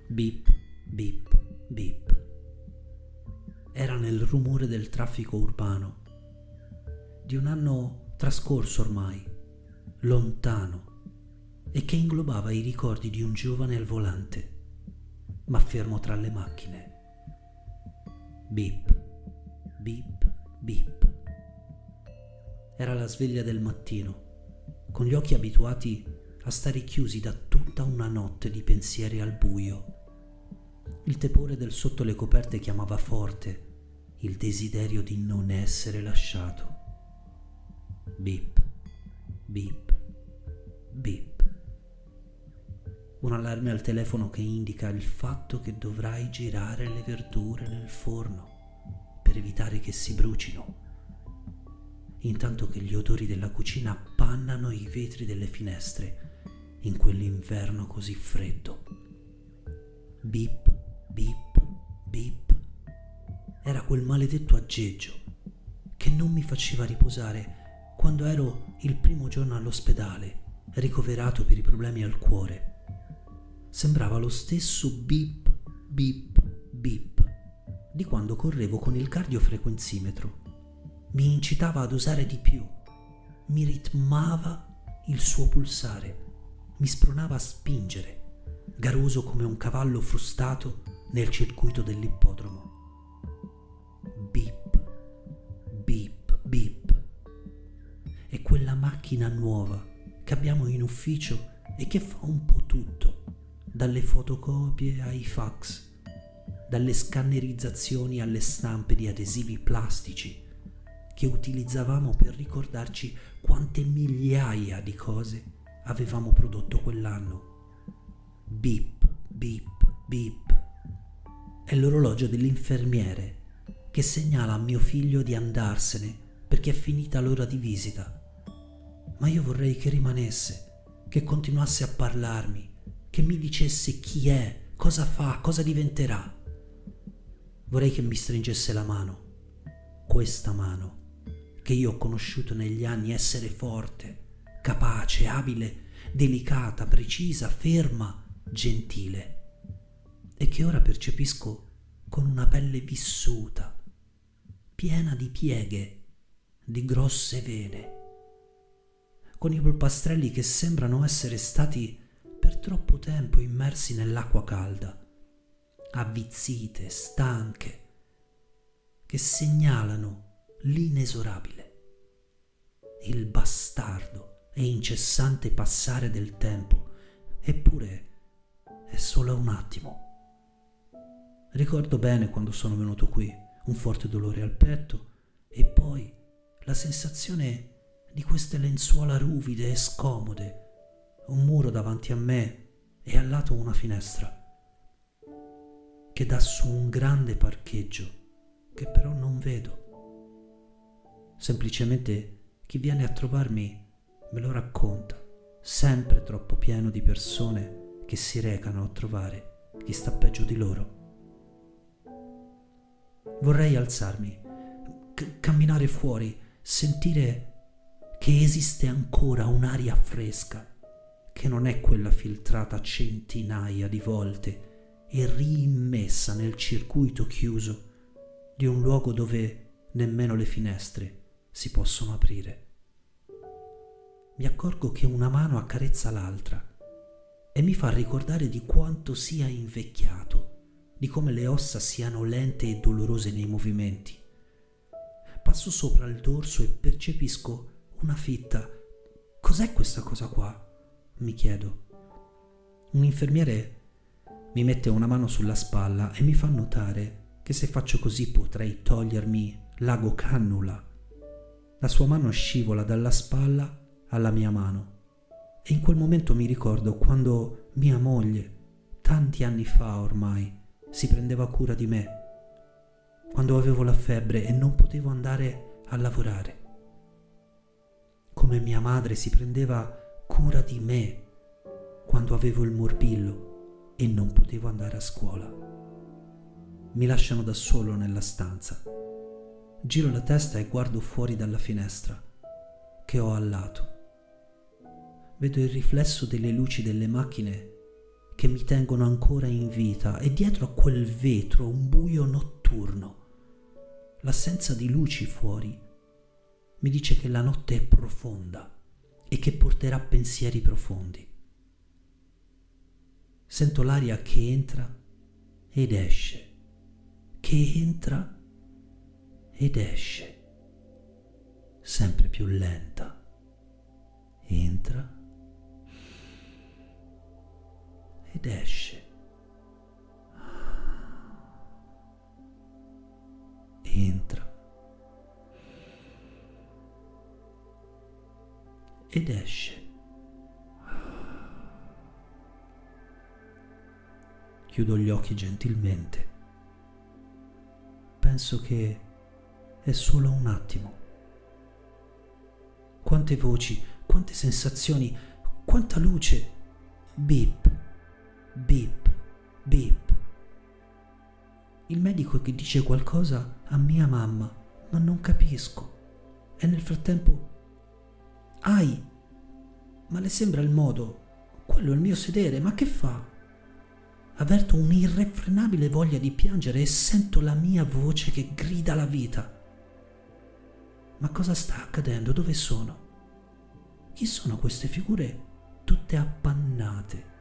Bip, bip, bip. Era nel rumore del traffico urbano, di un anno trascorso ormai, lontano, e che inglobava i ricordi di un giovane al volante, ma fermo tra le macchine. Bip, bip, bip. Era la sveglia del mattino, con gli occhi abituati a stare chiusi da tutta una notte di pensieri al buio. Il tepore del sotto le coperte chiamava forte il desiderio di non essere lasciato. Bip, bip, bip. Un allarme al telefono che indica il fatto che dovrai girare le verdure nel forno per evitare che si brucino, intanto che gli odori della cucina appannano i vetri delle finestre in quell'inverno così freddo. Bip, bip, bip. Era quel maledetto aggeggio che non mi faceva riposare quando ero il primo giorno all'ospedale, ricoverato per i problemi al cuore. Sembrava lo stesso bip, bip, bip di quando correvo con il cardiofrequenzimetro. Mi incitava ad osare di più, mi ritmava il suo pulsare, mi spronava a spingere, garoso come un cavallo frustato nel circuito dell'ippodromo. Bip, bip, bip. E quella macchina nuova che abbiamo in ufficio e che fa un po' tutto, dalle fotocopie ai fax, dalle scannerizzazioni alle stampe di adesivi plastici che utilizzavamo per ricordarci quante migliaia di cose avevamo prodotto quell'anno. Bip, bip, bip. È l'orologio dell'infermiere che segnala a mio figlio di andarsene perché è finita l'ora di visita. Ma io vorrei che rimanesse, che continuasse a parlarmi, che mi dicesse chi è, cosa fa, cosa diventerà. Vorrei che mi stringesse la mano, questa mano che io ho conosciuto negli anni essere forte, capace, abile, delicata, precisa, ferma, gentile, e che ora percepisco con una pelle vissuta, piena di pieghe, di grosse vene, con i polpastrelli che sembrano essere stati per troppo tempo immersi nell'acqua calda, avvizzite, stanche, che segnalano l'inesorabile, il bastardo e incessante passare del tempo, eppure è solo un attimo. Ricordo bene quando sono venuto qui, un forte dolore al petto e poi la sensazione di queste lenzuola ruvide e scomode, un muro davanti a me e al lato una finestra che dà su un grande parcheggio che però non vedo. Semplicemente chi viene a trovarmi me lo racconta, sempre troppo pieno di persone che si recano a trovare chi sta peggio di loro. Vorrei alzarmi, camminare fuori, sentire che esiste ancora un'aria fresca, che non è quella filtrata centinaia di volte e riimmessa nel circuito chiuso di un luogo dove nemmeno le finestre si possono aprire. Mi accorgo che una mano accarezza l'altra e mi fa ricordare di quanto sia invecchiato, di come le ossa siano lente e dolorose nei movimenti. Passo sopra il dorso e percepisco una fitta. Cos'è questa cosa qua? Mi chiedo. Un infermiere mi mette una mano sulla spalla e mi fa notare che se faccio così potrei togliermi l'ago cannula. La sua mano scivola dalla spalla alla mia mano e in quel momento mi ricordo quando mia moglie, tanti anni fa ormai, si prendeva cura di me, quando avevo la febbre e non potevo andare a lavorare. Come mia madre si prendeva cura di me quando avevo il morbillo e non potevo andare a scuola. Mi lasciano da solo nella stanza. Giro la testa e guardo fuori dalla finestra che ho al lato. Vedo il riflesso delle luci delle macchine che mi tengono ancora in vita e dietro a quel vetro un buio notturno. L'assenza di luci fuori mi dice che la notte è profonda e che porterà pensieri profondi. Sento l'aria che entra ed esce, che entra ed esce, sempre più lenta. Entra ed esce. Entra ed esce. Chiudo gli occhi gentilmente. Penso che è solo un attimo. Quante voci, quante sensazioni, quanta luce. Beep, beep, beep. Il medico che dice qualcosa a mia mamma, ma non capisco. E nel frattempo... Ai! Ma le sembra il modo? Quello è il mio sedere, ma che fa? Avverto un'irrefrenabile voglia di piangere e sento la mia voce che grida la vita. Ma cosa sta accadendo? Dove sono? Chi sono queste figure tutte appannate?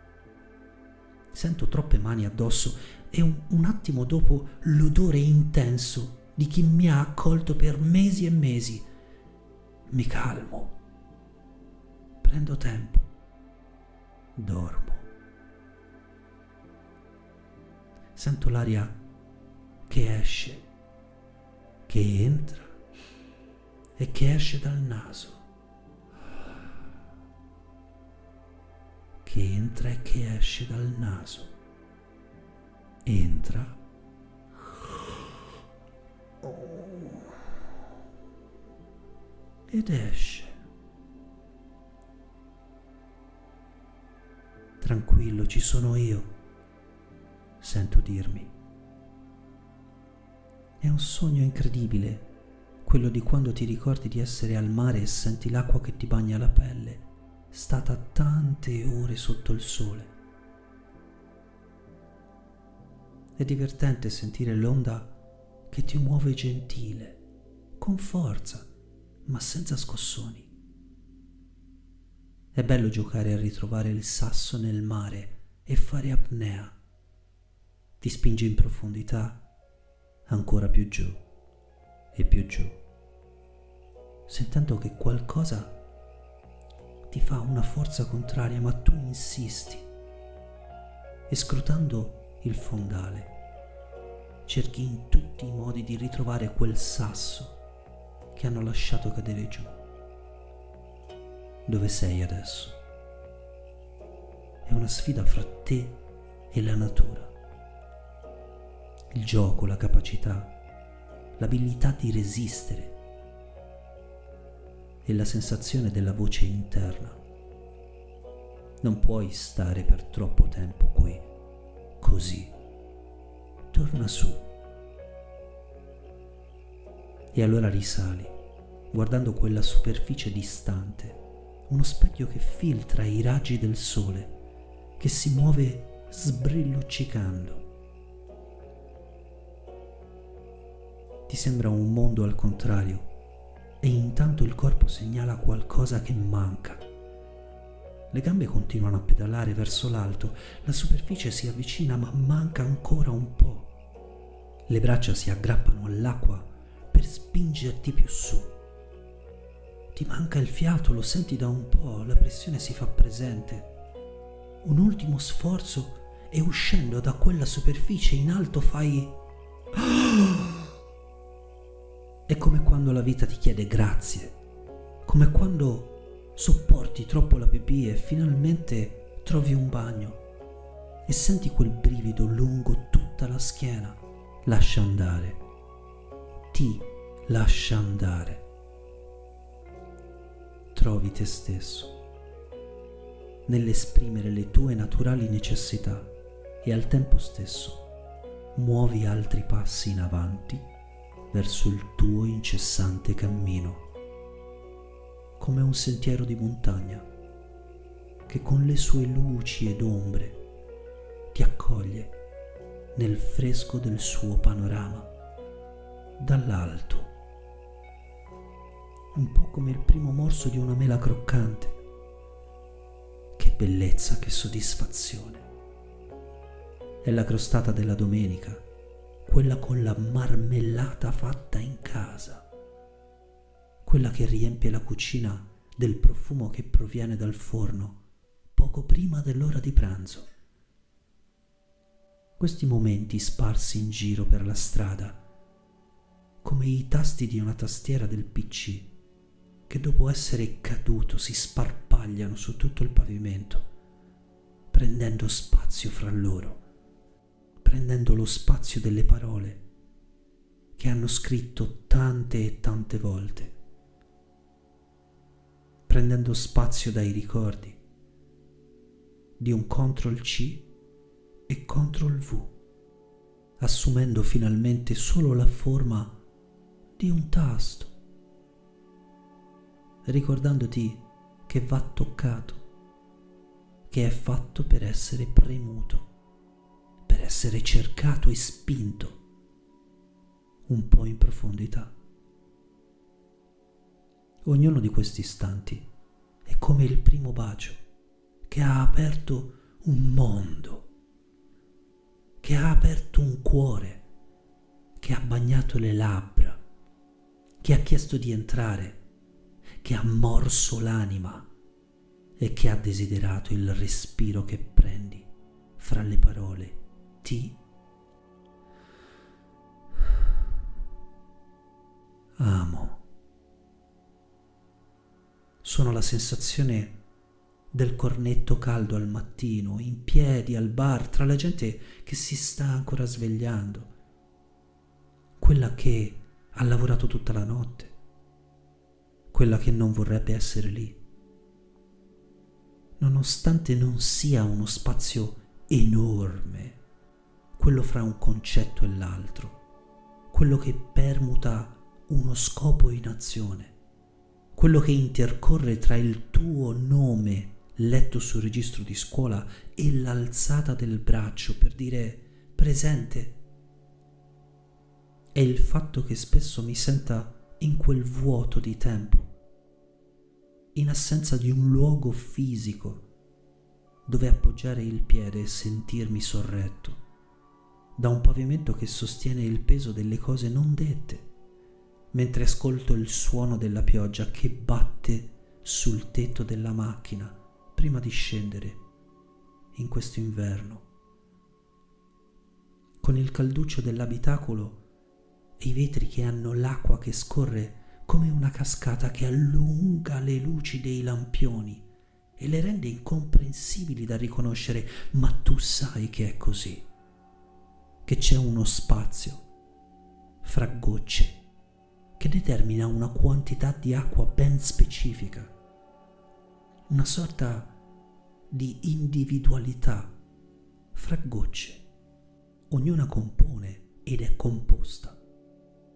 Sento troppe mani addosso e un attimo dopo l'odore intenso di chi mi ha accolto per mesi e mesi. Mi calmo. Prendo tempo. Dormo. Sento l'aria che esce, che entra e che esce dal naso. Che entra e che esce dal naso. Entra ed esce. Tranquillo, ci sono io, sento dirmi. È un sogno incredibile, quello di quando ti ricordi di essere al mare e senti l'acqua che ti bagna la pelle, stata tante ore sotto il sole. È divertente sentire l'onda che ti muove gentile, con forza, ma senza scossoni. È bello giocare a ritrovare il sasso nel mare e fare apnea. Ti spingi in profondità, ancora più giù e più giù, sentendo che qualcosa ti fa una forza contraria, ma tu insisti e scrutando il fondale cerchi in tutti i modi di ritrovare quel sasso che hanno lasciato cadere giù. Dove sei adesso? È una sfida fra te e la natura. Il gioco, la capacità, l'abilità di resistere e la sensazione della voce interna. Non puoi stare per troppo tempo qui, così. Torna su. E allora risali, guardando quella superficie distante, uno specchio che filtra i raggi del sole, che si muove sbrilluccicando. Ti sembra un mondo al contrario e intanto il corpo segnala qualcosa che manca. Le gambe continuano a pedalare verso l'alto, la superficie si avvicina ma manca ancora un po'. Le braccia si aggrappano all'acqua per spingerti più su. Ti manca il fiato, lo senti da un po', la pressione si fa presente. Un ultimo sforzo e uscendo da quella superficie in alto fai... È come quando la vita ti chiede grazie, come quando sopporti troppo la pipì e finalmente trovi un bagno e senti quel brivido lungo tutta la schiena. Lascia andare, ti lascia andare. Trovi te stesso nell'esprimere le tue naturali necessità e al tempo stesso muovi altri passi in avanti verso il tuo incessante cammino, come un sentiero di montagna che con le sue luci ed ombre ti accoglie nel fresco del suo panorama, dall'alto, un po' come il primo morso di una mela croccante. Che bellezza, che soddisfazione! È la crostata della domenica, quella con la marmellata fatta in casa, quella che riempie la cucina del profumo che proviene dal forno poco prima dell'ora di pranzo. Questi momenti sparsi in giro per la strada, come i tasti di una tastiera del PC, che dopo essere caduto si sparpagliano su tutto il pavimento, prendendo spazio fra loro, prendendo lo spazio delle parole che hanno scritto tante e tante volte, prendendo spazio dai ricordi di un Ctrl+C e Ctrl+V, assumendo finalmente solo la forma di un tasto, ricordandoti che va toccato, che è fatto per essere premuto, per essere cercato e spinto un po' in profondità. Ognuno di questi istanti è come il primo bacio che ha aperto un mondo, che ha aperto un cuore, che ha bagnato le labbra, che ha chiesto di entrare, che ha morso l'anima e che ha desiderato il respiro che prendi fra le parole ti amo. Sono la sensazione del cornetto caldo al mattino, in piedi al bar, tra la gente che si sta ancora svegliando, quella che ha lavorato tutta la notte, quella che non vorrebbe essere lì, nonostante non sia uno spazio enorme, quello fra un concetto e l'altro, quello che permuta uno scopo in azione, quello che intercorre tra il tuo nome letto sul registro di scuola e l'alzata del braccio per dire presente. È il fatto che spesso mi senta in quel vuoto di tempo, in assenza di un luogo fisico dove appoggiare il piede e sentirmi sorretto da un pavimento che sostiene il peso delle cose non dette, mentre ascolto il suono della pioggia che batte sul tetto della macchina prima di scendere in questo inverno, con il calduccio dell'abitacolo e i vetri che hanno l'acqua che scorre come una cascata che allunga le luci dei lampioni e le rende incomprensibili da riconoscere, ma tu sai che è così, che c'è uno spazio fra gocce che determina una quantità di acqua ben specifica, una sorta di individualità fra gocce, ognuna compone ed è composta,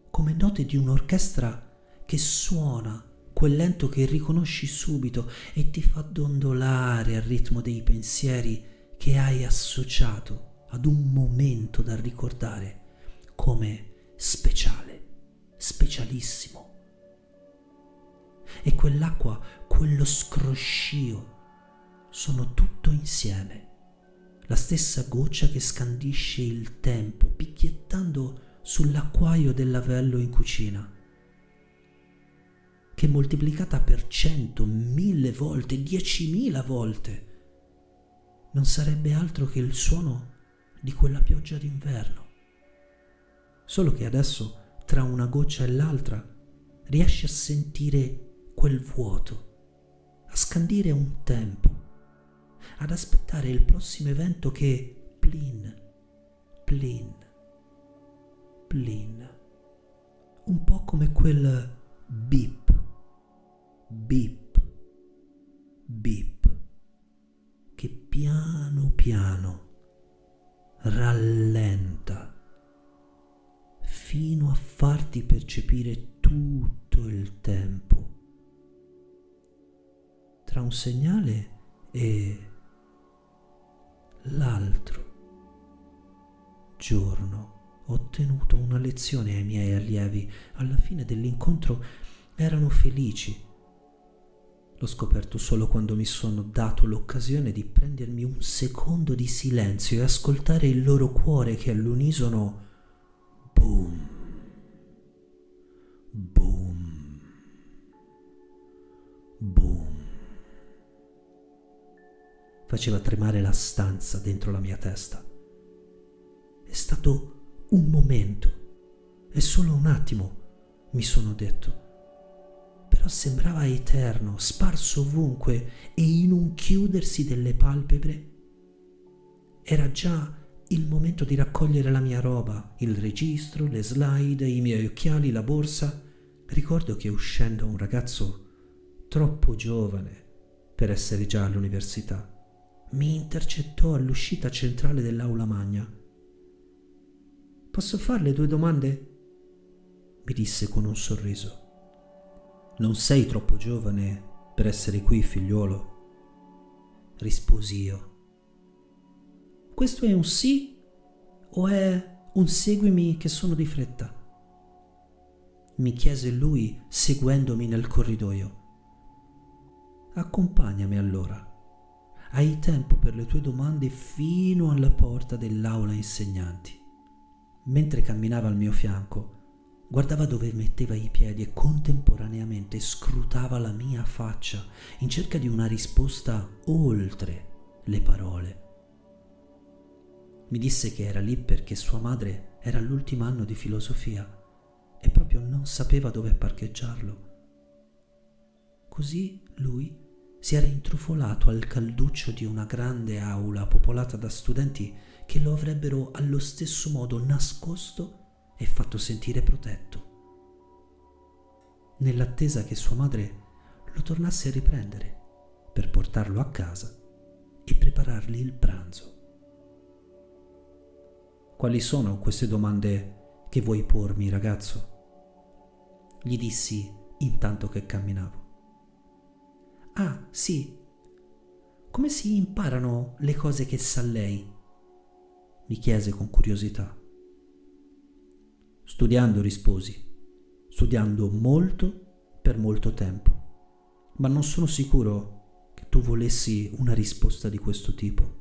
come note di un'orchestra che suona quel lento che riconosci subito e ti fa dondolare al ritmo dei pensieri che hai associato ad un momento da ricordare come speciale, specialissimo. E quell'acqua, quello scroscio, sono tutto insieme, la stessa goccia che scandisce il tempo picchiettando sull'acquaio del lavello in cucina, che moltiplicata per 100, 1000 volte, 10.000 volte, non sarebbe altro che il suono di quella pioggia d'inverno. Solo che adesso, tra una goccia e l'altra, riesci a sentire quel vuoto, a scandire un tempo, ad aspettare il prossimo evento che plin, plin, plin, un po' come quel beep, beep, beep, che piano piano rallenta fino a farti percepire tutto il tempo tra un segnale e l'altro. giorno ho tenuto una lezione ai miei allievi. Alla fine dell'incontro erano felici. L'ho scoperto solo quando mi sono dato l'occasione di prendermi un secondo di silenzio e ascoltare il loro cuore che all'unisono boom, boom, boom faceva tremare la stanza dentro la mia testa. È stato un momento, è solo un attimo, mi sono detto. Però sembrava eterno, sparso ovunque e in un chiudersi delle palpebre. Era già il momento di raccogliere la mia roba, il registro, le slide, i miei occhiali, la borsa. Ricordo che uscendo un ragazzo troppo giovane per essere già all'università mi intercettò all'uscita centrale dell'aula magna. «Posso farle 2 domande?» mi disse con un sorriso. «Non sei troppo giovane per essere qui, figliuolo?» risposi io. «Questo è un sì o è un seguimi che sono di fretta?» mi chiese lui seguendomi nel corridoio. «Accompagnami allora. Hai tempo per le tue domande fino alla porta dell'aula insegnanti». Mentre camminava al mio fianco, guardava dove metteva i piedi e contemporaneamente scrutava la mia faccia in cerca di una risposta oltre le parole. Mi disse che era lì perché sua madre era all'ultimo anno di filosofia e proprio non sapeva dove parcheggiarlo. Così lui si era intrufolato al calduccio di una grande aula popolata da studenti che lo avrebbero allo stesso modo nascosto e fatto sentire protetto, nell'attesa che sua madre lo tornasse a riprendere per portarlo a casa e preparargli il pranzo. «Quali sono queste domande che vuoi pormi, ragazzo?» gli dissi intanto che camminavo. «Ah, sì. Come si imparano le cose che sa lei?» mi chiese con curiosità. «Studiando», risposi. «Studiando molto per molto tempo. Ma non sono sicuro che tu volessi una risposta di questo tipo.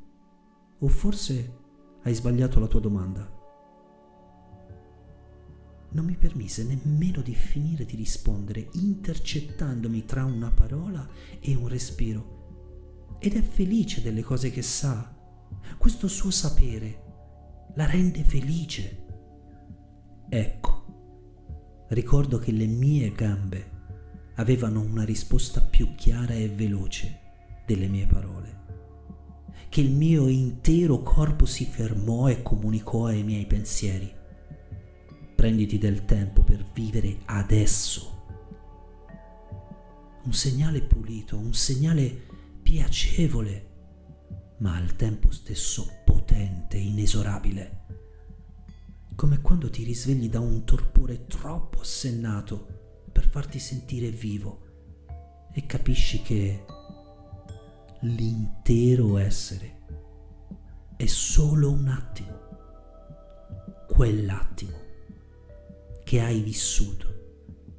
O forse hai sbagliato la tua domanda». Non mi permise nemmeno di finire di rispondere, intercettandomi tra una parola e un respiro. Ed è felice delle cose che sa. Questo suo sapere la rende felice. Ecco, ricordo che le mie gambe avevano una risposta più chiara e veloce delle mie parole, che il mio intero corpo si fermò e comunicò ai miei pensieri: prenditi del tempo per vivere adesso. Un segnale pulito, un segnale piacevole, ma al tempo stesso potente, inesorabile. Come quando ti risvegli da un torpore troppo assennato per farti sentire vivo e capisci che l'intero essere è solo un attimo, quell'attimo che hai vissuto,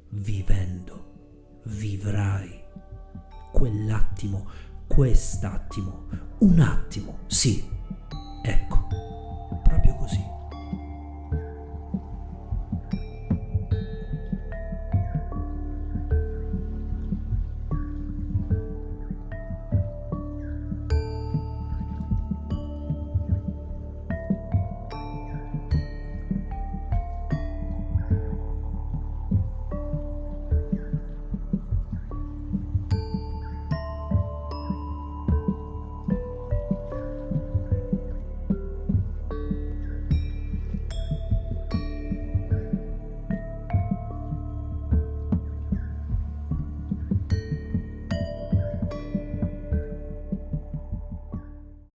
vivendo, vivrai, quell'attimo, quest'attimo, un attimo, sì, ecco, proprio